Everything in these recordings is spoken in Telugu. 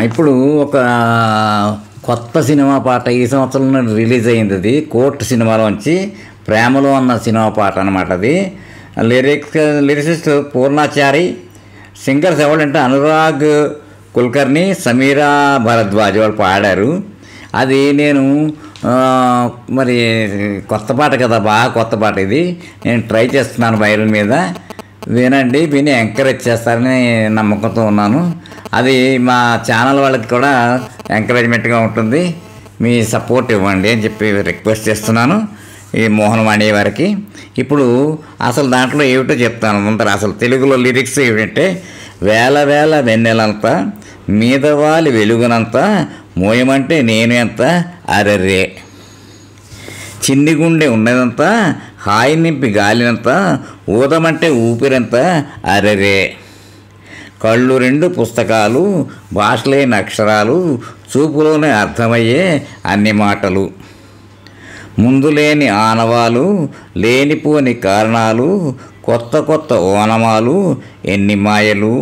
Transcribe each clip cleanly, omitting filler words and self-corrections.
ఇప్పుడు ఒక కొత్త సినిమా పాట ఈ సంవత్సరం రిలీజ్ అయింది. అది కోర్టు సినిమాలోంచి ప్రేమలో అన్న సినిమా పాట అనమాట. అది లిరిసిస్ట్ పూర్ణాచారి, సింగర్స్ ఎవరంటే అనురాగ్ కుల్కర్ని, సమీరా భరద్వాజ్ వాళ్ళు పాడారు. అది నేను మరి కొత్త పాట కదా, బాగా కొత్త పాట. ఇది నేను ట్రై చేస్తున్నాను వైరల్ మీద. వినండి, విని ఎంకరేజ్ చేస్తారని నమ్మకంతో ఉన్నాను. అది మా ఛానల్ వాళ్ళకి కూడా ఎంకరేజ్మెంట్గా ఉంటుంది. మీ సపోర్ట్ ఇవ్వండి అని చెప్పి రిక్వెస్ట్ చేస్తున్నాను ఈ మోహనవాణి వారికి. ఇప్పుడు అసలు దాంట్లో ఏమిటో చెప్తాను ముందర. అసలు తెలుగులో లిరిక్స్ ఏమిటంటే, వేల వేల వెన్నెలంతా మీద వాలి వెలుగునంతా మోయమంటే నేను ఎంత అరెరే, చిన్ని గుండె ఉన్నదంతా హాయి నింపి గాలినంతా ఊదమంటే ఊపిరంత అరెరే, కళ్ళు రెండు పుస్తకాలు భాషలేని అక్షరాలు చూపులోనే అర్థమయ్యే అన్ని మాటలు, ముందు లేని ఆనవాలు లేనిపోని కారణాలు కొత్త కొత్త ఓనమాలు ఎన్ని మాయలు,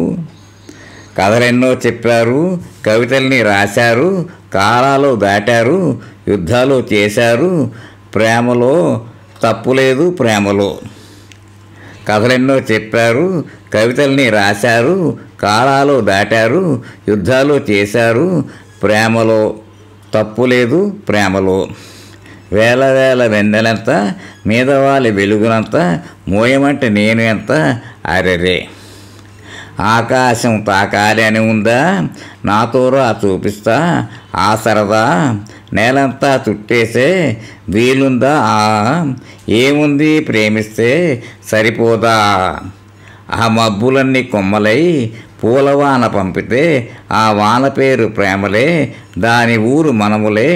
కథలెన్నో చెప్పారు కవితల్ని రాశారు కాలాలు దాటారు యుద్ధాలు చేశారు ప్రేమలో తప్పులేదు ప్రేమలో, కథలెన్నో చెప్పారు కవితల్ని రాశారు కాలాలు దాటారు యుద్ధాలు చేశారు ప్రేమలో తప్పులేదు ప్రేమలో, వేల వేల వెన్నెలంత మీదవాలి వెలుగునంత మోయమంటే నేను ఎంత అరెరే, ఆకాశం తాకాలి అని ఉందా నాతో రా చూపిస్తా ఆ సరదా, నేలంతా చుట్టేసే వీలుందా ఏముంది ప్రేమిస్తే సరిపోదా, ఆ మబ్బులన్నీ కొమ్మలై పూలవాన పంపితే ఆ వాన పేరు ప్రేమలే దాని ఊరు మనములే,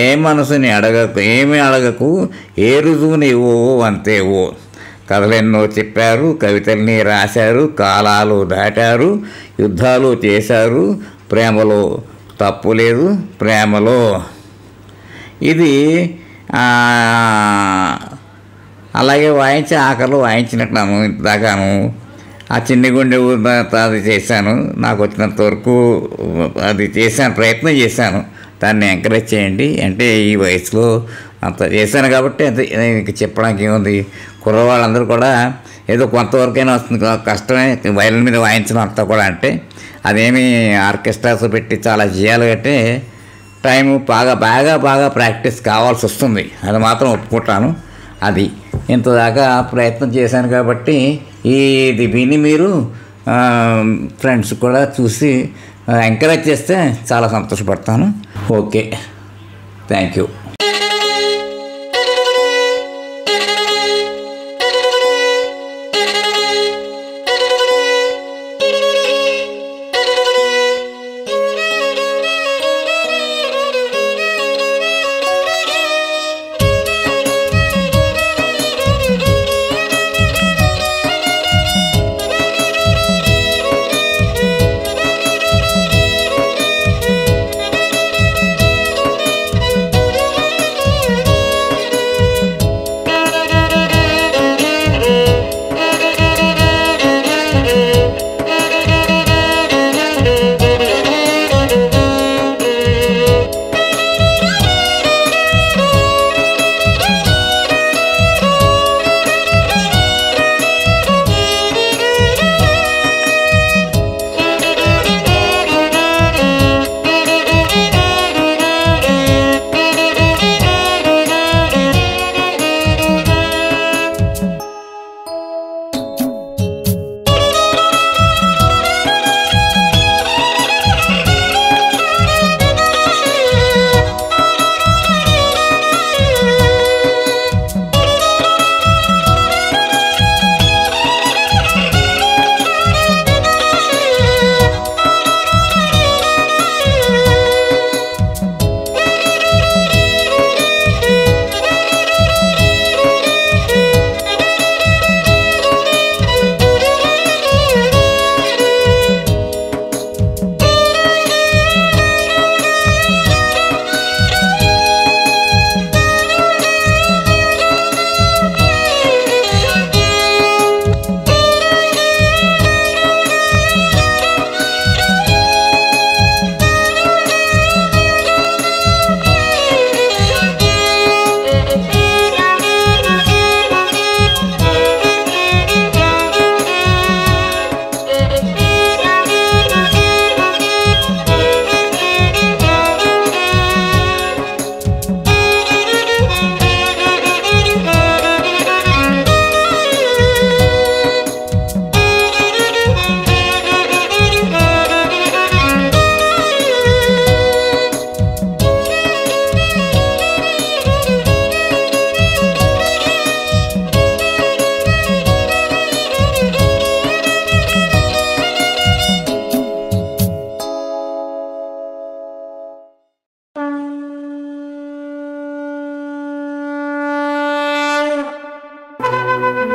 ఏ మనసుని అడగకు ఏమి అడగకు ఏ రుజువుని ఓ అంతే ఓ, కథలెన్నో చెప్పారు కవితల్ని రాశారు కాలాలు దాటారు యుద్ధాలు చేశారు ప్రేమలో తప్పు లేదు ప్రేమలో. ఇది అలాగే వాయించి ఆఖరిలో వాయించినట్టున్నాను ఇంతదాకాను. ఆ చిన్ని గుండె అది చేశాను, నాకు వచ్చినంత వరకు అది చేశాను, ప్రయత్నం చేశాను. దాన్ని ఎంకరేజ్ చేయండి. అంటే ఈ వయసులో అంత చేశాను కాబట్టి అంతే, ఇంక చెప్పడానికి ఏముంది. కుర్రవాళ్ళందరూ కూడా ఏదో కొంతవరకైనా వస్తుంది, కష్టమే వైలిన్ మీద వాయించడం అంతా కూడా. అంటే అదేమి ఆర్కెస్ట్రాస్ పెట్టి చాలా చేయాలి అంటే టైము బాగా బాగా బాగా ప్రాక్టీస్ కావాల్సి వస్తుంది, అది మాత్రం ఒప్పుకుంటాను. అది ఇంతదాకా ప్రయత్నం చేశాను కాబట్టి ఇది విని మీరు ఫ్రెండ్స్ కూడా చూసి ఎంకరేజ్ చేస్తే చాలా సంతోషపడతాను. Okay, thank you.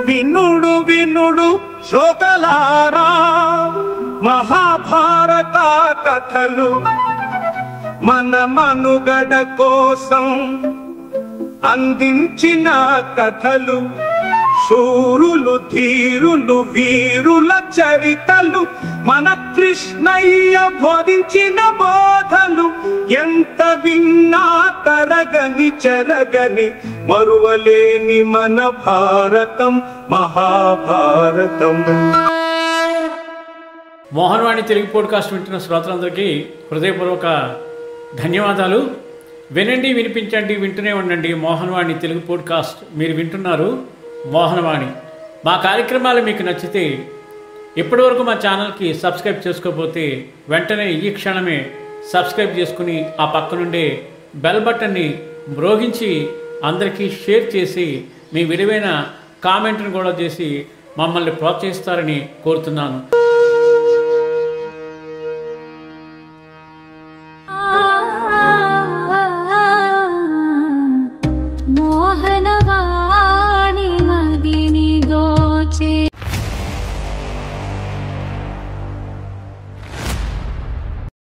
వినుడు వినుడు శ్రోతలారా, మహాభారత కథలు మన మనుగడ కోసం అందించిన కథలు. శూరులు ధీరులు వీరుల చరితలు, మన కృష్ణయ్య బోధించిన బోధలు. ఎంత విన్నా తరగని చెరగని మరువలేని మన భారతం మహాభారతం. మోహన్వాణి తెలుగు పోడ్కాస్ట్ వింటున్న శ్రోతలందరికీ హృదయపూర్వక ధన్యవాదాలు. వినండి, వినిపించండి, వింటూనే ఉండండి మోహన్వాణి తెలుగు పోడ్కాస్ట్. మీరు వింటున్నారు మోహన్వాణి. మా కార్యక్రమాలు మీకు నచ్చితే ఇప్పటివరకు మా ఛానల్కి సబ్స్క్రైబ్ చేసుకోకపోతే వెంటనే ఈ క్షణమే సబ్స్క్రైబ్ చేసుకుని ఆ పక్కనుండే బెల్ బటన్ని మ్రోగించి అందరికీ షేర్ చేసి మీ విలువైన కామెంట్ను కూడా చేసి మమ్మల్ని ప్రోత్సహిస్తారని కోరుతున్నాను.